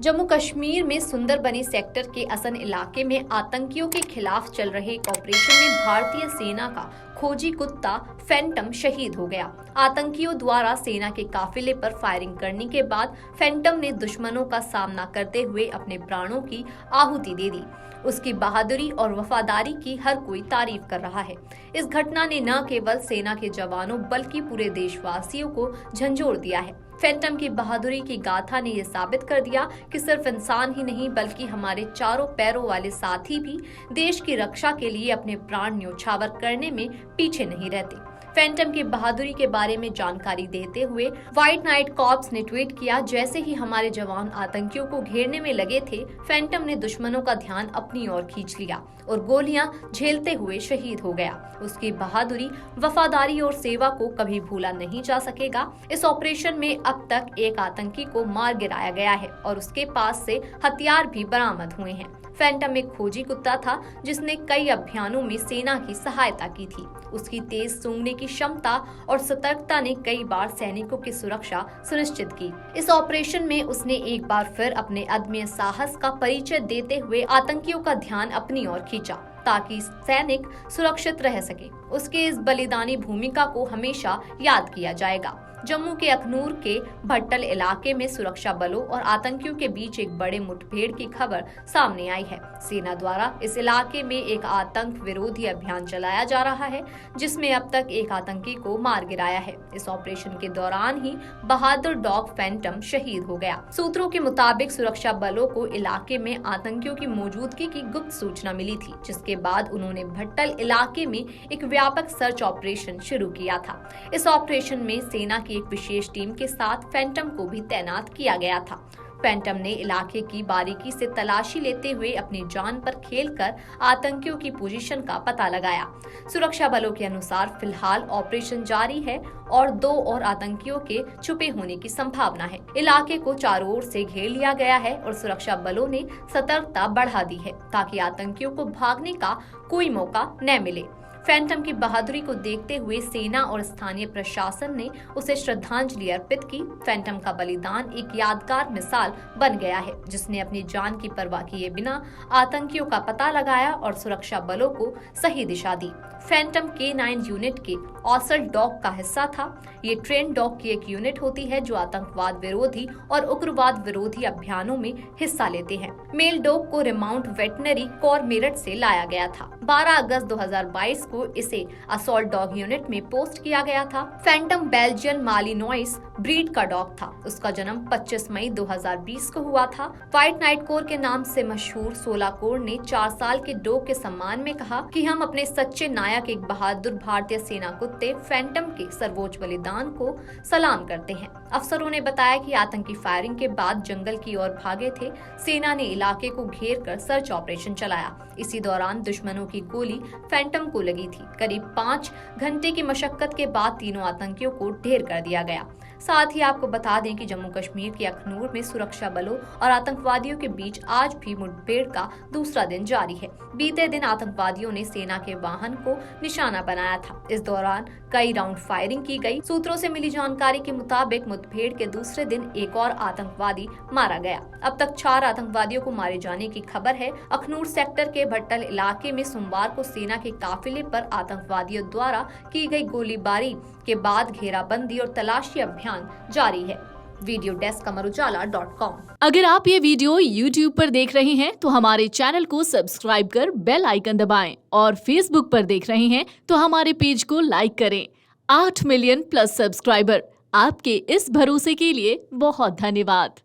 जम्मू कश्मीर में सुंदरबनी सेक्टर के असन इलाके में आतंकियों के खिलाफ चल रहे एक ऑपरेशन में भारतीय सेना का खोजी कुत्ता फैंटम शहीद हो गया। आतंकियों द्वारा सेना के काफिले पर फायरिंग करने के बाद फैंटम ने दुश्मनों का सामना करते हुए अपने प्राणों की आहुति दे दी। उसकी बहादुरी और वफादारी की हर कोई तारीफ कर रहा है। इस घटना ने न केवल सेना के जवानों बल्कि पूरे देशवासियों को झंझोर दिया है। फैंटम की बहादुरी की गाथा ने यह साबित कर दिया कि सिर्फ इंसान ही नहीं बल्कि हमारे चारों पैरों वाले साथी भी देश की रक्षा के लिए अपने प्राण न्योछावर करने में पीछे नहीं रहते। फैंटम की बहादुरी के बारे में जानकारी देते हुए व्हाइट नाइट कॉर्प्स ने ट्वीट किया, जैसे ही हमारे जवान आतंकियों को घेरने में लगे थे, फैंटम ने दुश्मनों का ध्यान अपनी ओर खींच लिया और गोलियां झेलते हुए शहीद हो गया। उसकी बहादुरी, वफादारी और सेवा को कभी भूला नहीं जा सकेगा। इस ऑपरेशन में अब तक एक आतंकी को मार गिराया गया है और उसके पास से हथियार भी बरामद हुए हैं। फैंटम एक खोजी कुत्ता था जिसने कई अभियानों में सेना की सहायता की थी। उसकी तेज सूंघने की क्षमता और सतर्कता ने कई बार सैनिकों की सुरक्षा सुनिश्चित की। इस ऑपरेशन में उसने एक बार फिर अपने अदम्य साहस का परिचय देते हुए आतंकियों का ध्यान अपनी ओर खींचा ताकि सैनिक सुरक्षित रह सके। उसके इस बलिदानी भूमिका को हमेशा याद किया जाएगा। जम्मू के अखनूर के भट्टल इलाके में सुरक्षा बलों और आतंकियों के बीच एक बड़े मुठभेड़ की खबर सामने आई है। सेना द्वारा इस इलाके में एक आतंक विरोधी अभियान चलाया जा रहा है, जिसमें अब तक एक आतंकी को मार गिराया है। इस ऑपरेशन के दौरान ही बहादुर डॉग फैंटम शहीद हो गया। सूत्रों के मुताबिक सुरक्षा बलों को इलाके में आतंकियों की मौजूदगी की गुप्त सूचना मिली थी, जिसके बाद उन्होंने भट्टल इलाके में एक व्यापक सर्च ऑपरेशन शुरू किया था। इस ऑपरेशन में सेना की एक विशेष टीम के साथ फैंटम को भी तैनात किया गया था। फैंटम ने इलाके की बारीकी से तलाशी लेते हुए अपनी जान पर खेलकर आतंकियों की पोजीशन का पता लगाया। सुरक्षा बलों के अनुसार फिलहाल ऑपरेशन जारी है और 2 और आतंकियों के छुपे होने की संभावना है। इलाके को चारों ओर से घेर लिया गया है और सुरक्षा बलों ने सतर्कता बढ़ा दी है ताकि आतंकियों को भागने का कोई मौका न मिले। फैंटम की बहादुरी को देखते हुए सेना और स्थानीय प्रशासन ने उसे श्रद्धांजलि अर्पित की। फैंटम का बलिदान एक यादगार मिसाल बन गया है, जिसने अपनी जान की परवाह किए बिना आतंकियों का पता लगाया और सुरक्षा बलों को सही दिशा दी। फैंटम K9 यूनिट के ऑसल डॉग का हिस्सा था। ये ट्रेन डॉग की एक यूनिट होती है जो आतंकवाद विरोधी और उग्रवाद विरोधी अभियानों में हिस्सा लेते हैं। मेल डॉग को रिमाउंट वेटनरी कोर मेरठ से लाया गया था। 12 अगस्त 2022 को इसे असॉल्ट डॉग यूनिट में पोस्ट किया गया था। फैंटम बेल्जियन मालिनोइस ब्रीड का डॉग था। उसका जन्म 25 मई 2020 को हुआ था। व्हाइट नाइट कोर के नाम से मशहूर 16 कोर ने 4 साल के डॉग के सम्मान में कहा कि हम अपने सच्चे नायक एक बहादुर भारतीय सेना कुत्ते फैंटम के सर्वोच्च बलिदान को सलाम करते हैं। अफसरों ने बताया कि आतंकी फायरिंग के बाद जंगल की ओर भागे थे। सेना ने इलाके को घेर कर सर्च ऑपरेशन चलाया। इसी दौरान दुश्मनों की गोली फैंटम को लगी थी। करीब 5 घंटे की मशक्कत के बाद तीनों आतंकियों को ढेर कर दिया गया। साथ ही आपको बता दें कि जम्मू कश्मीर के अखनूर में सुरक्षा बलों और आतंकवादियों के बीच आज भी मुठभेड़ का दूसरा दिन जारी है। बीते दिन आतंकवादियों ने सेना के वाहन को निशाना बनाया था। इस दौरान कई राउंड फायरिंग की गई। सूत्रों से मिली जानकारी के मुताबिक मुठभेड़ के दूसरे दिन एक और आतंकवादी मारा गया। अब तक 4 आतंकवादियों को मारे जाने की खबर है। अखनूर सेक्टर के भट्टल इलाके में सोमवार को सेना के काफिले पर आतंकवादियों द्वारा की गई गोलीबारी के बाद घेराबंदी और तलाशी अभियान जारी है। Video desk amarujala.com। अगर आप ये वीडियो YouTube पर देख रहे हैं तो हमारे चैनल को सब्सक्राइब कर बेल आइकन दबाएं और Facebook पर देख रहे हैं तो हमारे पेज को लाइक करें। 8 मिलियन प्लस सब्सक्राइबर, आपके इस भरोसे के लिए बहुत धन्यवाद।